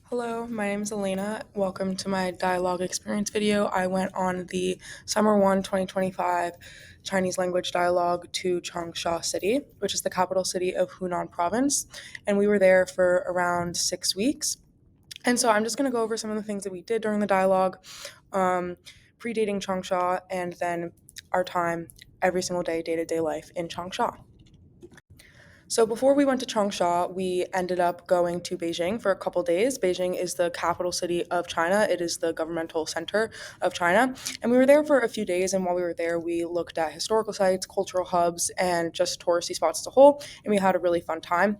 Hello, my name is Elena. Welcome to my dialogue experience video. I went on the Summer 1 2025 Chinese language dialogue to Changsha City, which is the capital city of Hunan province, and we were there for around 6 weeks. And so I'm just going to go over some of the things that we did during the dialogue, um, predating Changsha, and then our time every single day to day life in Changsha. So before we went to Changsha, we ended up going to Beijing for a couple days. Beijing is the capital city of China. It is the governmental center of China. And we were there for a few days. And while we were there, we looked at historical sites, cultural hubs, and just touristy spots as a whole. And we had a really fun time.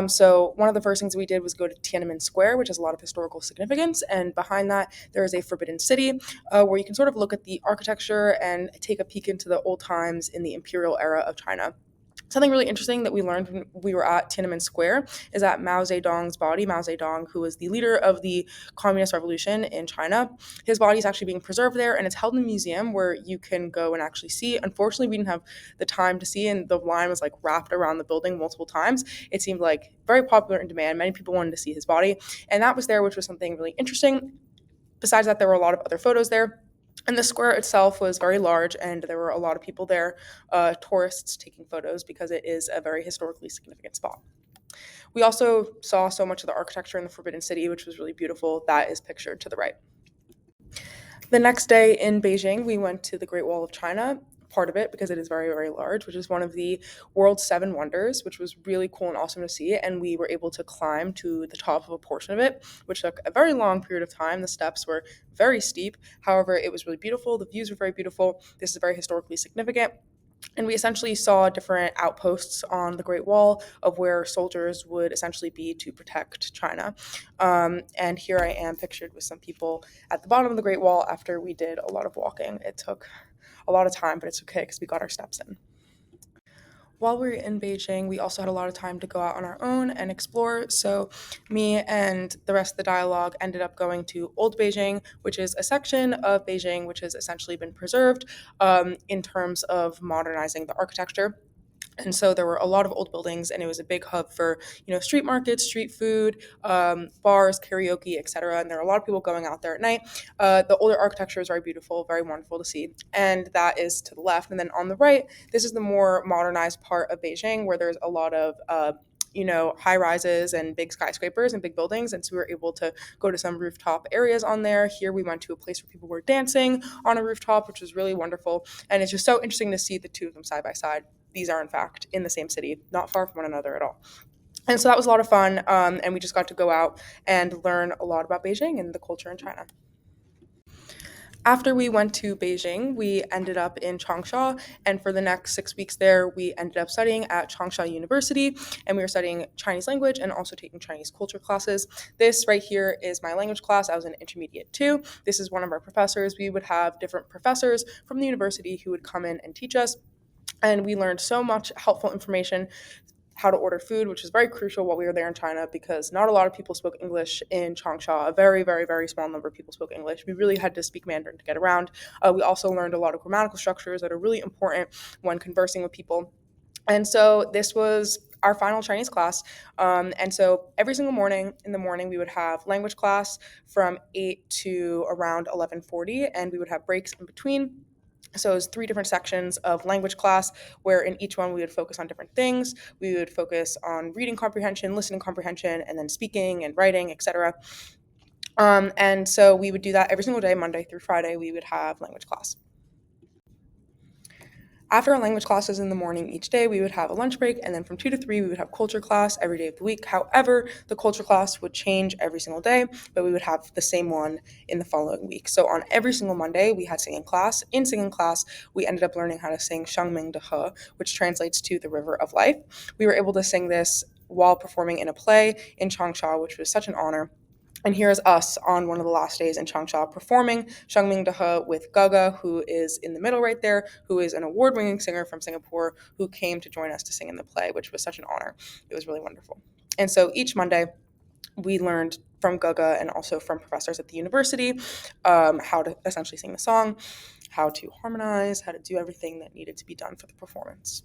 So one of the first things we did was go to Tiananmen Square, which has a lot of historical significance. And behind that, there is a Forbidden City, where you can sort of look at the architecture and take a peek into the old times in the imperial era of China. Something really interesting that we learned when we were at Tiananmen Square is that Mao Zedong's body, Mao Zedong, who was the leader of the Communist Revolution in China, his body is actually being preserved there and it's held in a museum where you can go and actually see. Unfortunately, we didn't have the time to see, and the line was like wrapped around the building multiple times. It seemed like very popular in demand. Many people wanted to see his body, and that was there, which was something really interesting. Besides that, there were a lot of other photos there. And the square itself was very large, and there were a lot of people there, tourists taking photos because it is a very historically significant spot. We also saw so much of the architecture in the Forbidden City, which was really beautiful. That is pictured to the right. The next day in Beijing, we went to the Great Wall of China, part of it because it is very, very large, which is one of the world's seven wonders, which was really cool and awesome to see. And we were able to climb to the top of a portion of it, which took a very long period of time. The steps were very steep. However, it was really beautiful. The views were very beautiful. This is very historically significant. And we essentially saw different outposts on the Great Wall of where soldiers would essentially be to protect China. And here I am pictured with some people at the bottom of the Great Wall after we did a lot of walking. It took a lot of time, but it's okay because we got our steps in. While we were in Beijing, we also had a lot of time to go out on our own and explore. So, me and the rest of the dialogue ended up going to Old Beijing, which is a section of Beijing which has essentially been preserved in terms of modernizing the architecture. And so there were a lot of old buildings, and it was a big hub for street markets, street food, bars, karaoke, etc. And there are a lot of people going out there at night. The older architecture is very beautiful, very wonderful to see, and that is to the left. And then on the right, this is the more modernized part of Beijing, where there's a lot of high rises and big skyscrapers and big buildings. And so we were able to go to some rooftop areas on there. Here we went to a place where people were dancing on a rooftop, which was really wonderful. And it's just so interesting to see the two of them side by side. These are, in fact, in the same city, not far from one another at all. And so that was a lot of fun. And we just got to go out and learn a lot about Beijing and the culture in China. After we went to Beijing, we ended up in Changsha, and for the next 6 weeks there, we ended up studying at Changsha University, and we were studying Chinese language and also taking Chinese culture classes. This right here is my language class. I was in intermediate two. This is one of our professors. We would have different professors from the university who would come in and teach us, and we learned so much helpful information, how to order food, which is very crucial while we were there in China because not a lot of people spoke English in Changsha. A very, very, very small number of people spoke English. We really had to speak Mandarin to get around. We also learned a lot of grammatical structures that are really important when conversing with people. And so this was our final Chinese class. And so every single morning in the morning, we would have language class from 8 to around 11:40, and we would have breaks in between. So it was three different sections of language class where in each one we would focus on different things. We would focus on reading comprehension, listening comprehension, and then speaking and writing, etc. And so we would do that every single day, Monday through Friday. We would have language class. After our language classes in the morning each day, we would have a lunch break, and then from 2 to 3, we would have culture class every day of the week. However, the culture class would change every single day, but we would have the same one in the following week. So on every single Monday, we had singing class. In singing class, we ended up learning how to sing Shangming De He, which translates to the River of Life. We were able to sing this while performing in a play in Changsha, which was such an honor. And here's us on one of the last days in Changsha performing Shangming De He with Gaga, who is in the middle right there, who is an award-winning singer from Singapore who came to join us to sing in the play, which was such an honor. It was really wonderful. And so each Monday, we learned from Gaga and also from professors at the university how to essentially sing the song, how to harmonize, how to do everything that needed to be done for the performance.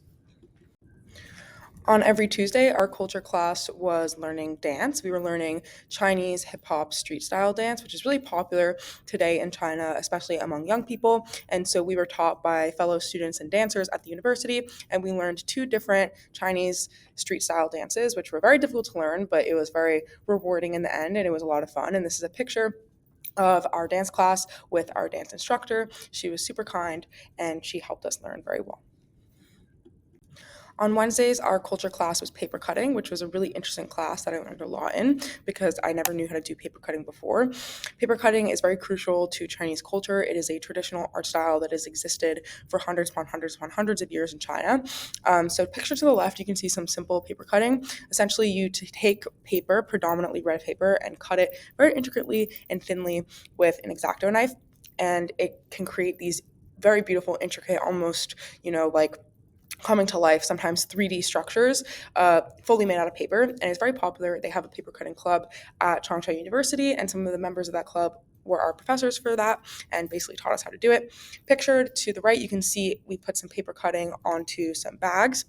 On every Tuesday, our culture class was learning dance. We were learning Chinese hip hop street style dance, which is really popular today in China, especially among young people. And so we were taught by fellow students and dancers at the university, and we learned two different Chinese street style dances, which were very difficult to learn, but it was very rewarding in the end, and it was a lot of fun. And this is a picture of our dance class with our dance instructor. She was super kind, and she helped us learn very well. On Wednesdays, our culture class was paper cutting, which was a really interesting class that I learned a lot in because I never knew how to do paper cutting before. Paper cutting is very crucial to Chinese culture. It is a traditional art style that has existed for hundreds upon hundreds upon hundreds of years in China. So, picture to the left, you can see some simple paper cutting. Essentially, you take paper, predominantly red paper, and cut it very intricately and thinly with an X-Acto knife, and it can create these very beautiful, intricate, almost, like coming to life, sometimes 3D structures, fully made out of paper, and it's very popular. They have a paper cutting club at Changsha University, and some of the members of that club were our professors for that and basically taught us how to do it. Pictured to the right, you can see we put some paper cutting onto some bags.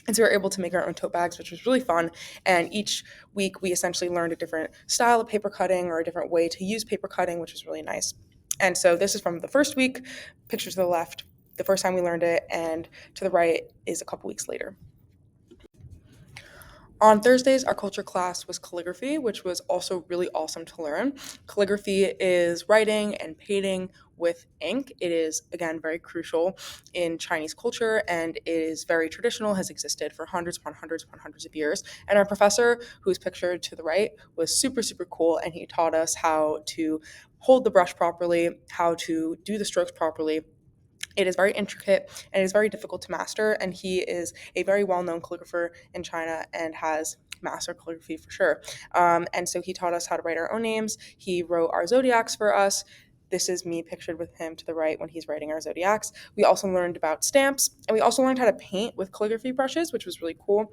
And so we were able to make our own tote bags, which was really fun. And each week, we essentially learned a different style of paper cutting or a different way to use paper cutting, which was really nice. And so this is from the first week, picture to the left, the first time we learned it, and to the right is a couple weeks later. On Thursdays, our culture class was calligraphy, which was also really awesome to learn. Calligraphy is writing and painting with ink. It is, again, very crucial in Chinese culture and is very traditional, has existed for hundreds upon hundreds upon hundreds of years. And our professor, who's pictured to the right, was super, super cool, and he taught us how to hold the brush properly, how to do the strokes properly. It is very intricate and it is very difficult to master. And he is a very well known calligrapher in China and has mastered calligraphy for sure. And so he taught us how to write our own names. He wrote our zodiacs for us. This is me pictured with him to the right when he's writing our zodiacs. We also learned about stamps and we also learned how to paint with calligraphy brushes, which was really cool.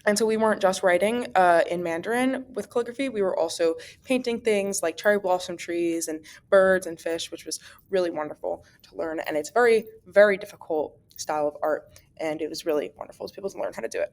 And so we weren't just writing in Mandarin with calligraphy, we were also painting things like cherry blossom trees and birds and fish, which was really wonderful to learn. And it's very, very difficult style of art. And it was really wonderful to be able to learn how to do it.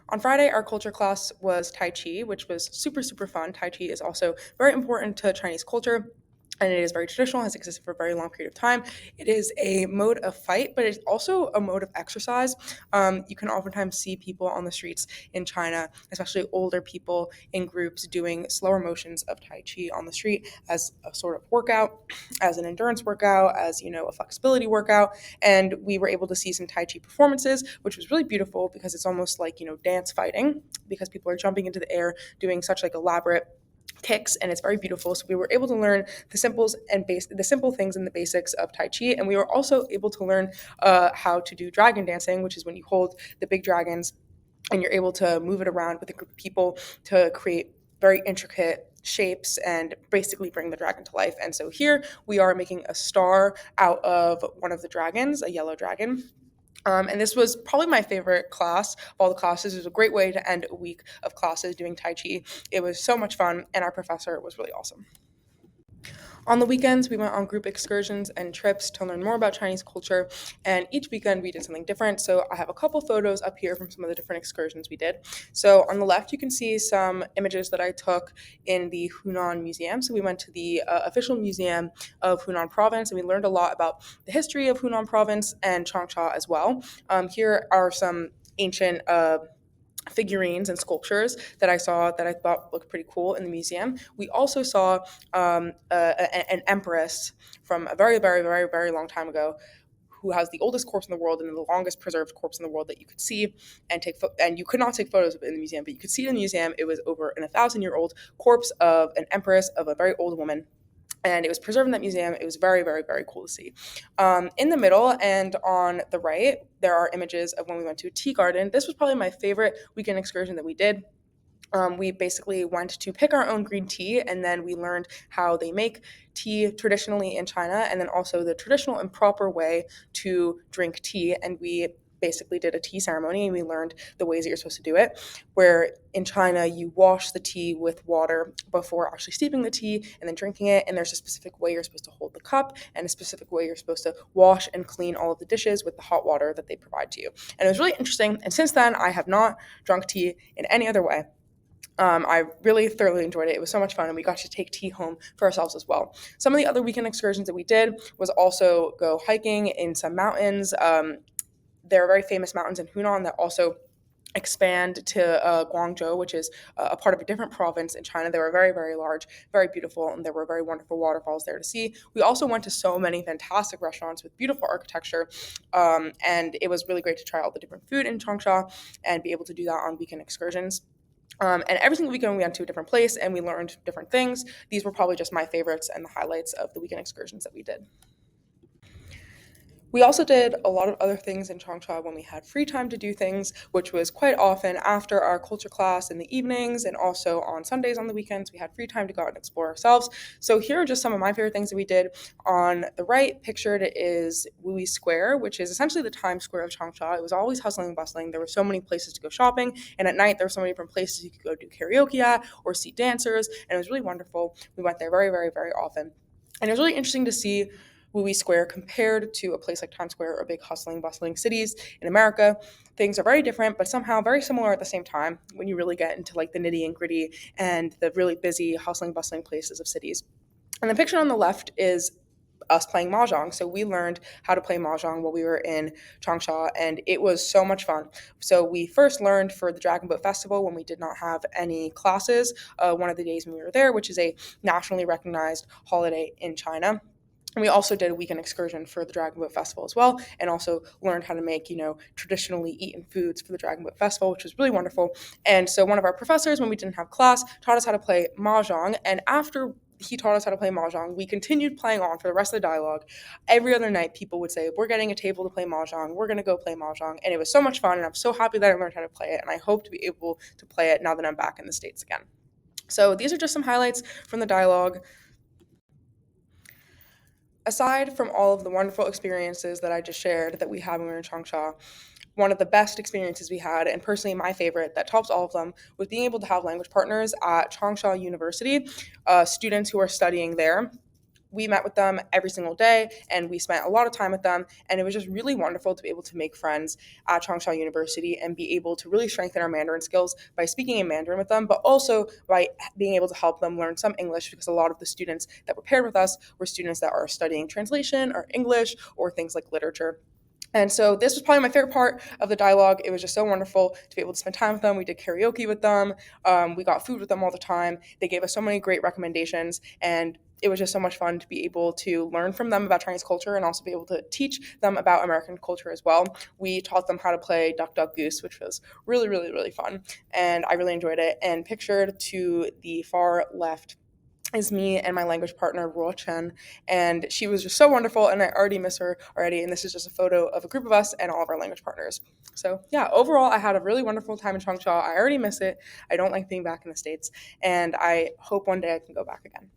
On Friday, our culture class was Tai Chi, which was super, super fun. Tai Chi is also very important to Chinese culture. And it is very traditional, has existed for a very long period of time. It is a mode of fight, but it's also a mode of exercise. You can oftentimes see people on the streets in China, especially older people in groups, doing slower motions of Tai Chi on the street as a sort of workout, as an endurance workout, as a flexibility workout. And we were able to see some Tai Chi performances, which was really beautiful because it's almost like dance fighting because people are jumping into the air, doing such like elaborate kicks, and it's very beautiful. So we were able to learn the simple things and the basics of Tai Chi, and we were also able to learn how to do dragon dancing, which is when you hold the big dragons and you're able to move it around with a group of people to create very intricate shapes and basically bring the dragon to life. And so here we are making a star out of one of the dragons, a yellow dragon. And this was probably my favorite class of all the classes. It was a great way to end a week of classes doing Tai Chi. It was so much fun, and our professor was really awesome. On the weekends, we went on group excursions and trips to learn more about Chinese culture, and each weekend we did something different. So I have a couple photos up here from some of the different excursions we did. So on the left, you can see some images that I took in the Hunan Museum. So we went to the official museum of Hunan Province, and we learned a lot about the history of Hunan Province and Changsha as well. Here are some ancient figurines and sculptures that I saw that I thought looked pretty cool in the museum. We also saw an empress from a very, very, very, very long time ago who has the oldest corpse in the world and the longest preserved corpse in the world that you could see and and you could not take photos of it in the museum, but you could see it in the museum. It was over an 1,000-year-old corpse of an empress of a very old woman, and it was preserved in that museum. It was very, very, very cool to see. In the middle and on the right, there are images of when we went to a tea garden. This was probably my favorite weekend excursion that we did. We basically went to pick our own green tea, and then we learned how they make tea traditionally in China, and then also the traditional and proper way to drink tea. And we basically did a tea ceremony, and we learned the ways that you're supposed to do it. Where in China, you wash the tea with water before actually steeping the tea and then drinking it. And there's a specific way you're supposed to hold the cup and a specific way you're supposed to wash and clean all of the dishes with the hot water that they provide to you. And it was really interesting. And since then, I have not drunk tea in any other way. I really thoroughly enjoyed it. It was so much fun, and we got to take tea home for ourselves as well. Some of the other weekend excursions that we did was also go hiking in some mountains. There are very famous mountains in Hunan that also expand to Guangzhou, which is a part of a different province in China. They were very, very large, very beautiful, and there were very wonderful waterfalls there to see. We also went to so many fantastic restaurants with beautiful architecture, and it was really great to try all the different food in Changsha and be able to do that on weekend excursions. And every single weekend we went to a different place and we learned different things. These were probably just my favorites and the highlights of the weekend excursions that we did. We also did a lot of other things in Changsha when we had free time to do things, which was quite often after our culture class in the evenings and also on Sundays on the weekends. We had free time to go out and explore ourselves. So here are just some of my favorite things that we did. On the right pictured is Wui Square, which is essentially the Times Square of Changsha. It was always hustling and bustling. There were so many places to go shopping, and at night there were so many different places you could go do karaoke at or see dancers, and it was really wonderful. We went there very, very, very often. And it was really interesting to see Wui Square compared to a place like Times Square or big hustling, bustling cities in America. Things are very different, but somehow very similar at the same time when you really get into like the nitty and gritty and the really busy, hustling, bustling places of cities. And the picture on the left is us playing mahjong. So we learned how to play mahjong while we were in Changsha, and it was so much fun. So we first learned for the Dragon Boat Festival when we did not have any classes, one of the days when we were there, which is a nationally recognized holiday in China. And we also did a weekend excursion for the Dragon Boat Festival as well, and also learned how to make, traditionally eaten foods for the Dragon Boat Festival, which was really wonderful. And so one of our professors, when we didn't have class, taught us how to play mahjong. And after he taught us how to play mahjong, we continued playing on for the rest of the dialogue. Every other night, people would say, "We're getting a table to play mahjong. We're going to go play mahjong." And it was so much fun, and I'm so happy that I learned how to play it, and I hope to be able to play it now that I'm back in the States again. So these are just some highlights from the dialogue. Aside from all of the wonderful experiences that I just shared that we had when we were in Changsha, one of the best experiences we had, and personally my favorite that tops all of them, was being able to have language partners at Changsha University, students who are studying there. We met with them every single day and we spent a lot of time with them, and it was just really wonderful to be able to make friends at Changsha University and be able to really strengthen our Mandarin skills by speaking in Mandarin with them, but also by being able to help them learn some English, because a lot of the students that were paired with us were students that are studying translation or English or things like literature. And so this was probably my favorite part of the dialogue. It was just so wonderful to be able to spend time with them. We did karaoke with them. We got food with them all the time. They gave us so many great recommendations, and it was just so much fun to be able to learn from them about Chinese culture and also be able to teach them about American culture as well. We taught them how to play Duck Duck Goose, which was really, really, really fun, and I really enjoyed it. And pictured to the far left is me and my language partner, Ruo Chen, and she was just so wonderful, and I already miss her already, and this is just a photo of a group of us and all of our language partners. So yeah, overall, I had a really wonderful time in Changsha. I already miss it. I don't like being back in the States, and I hope one day I can go back again.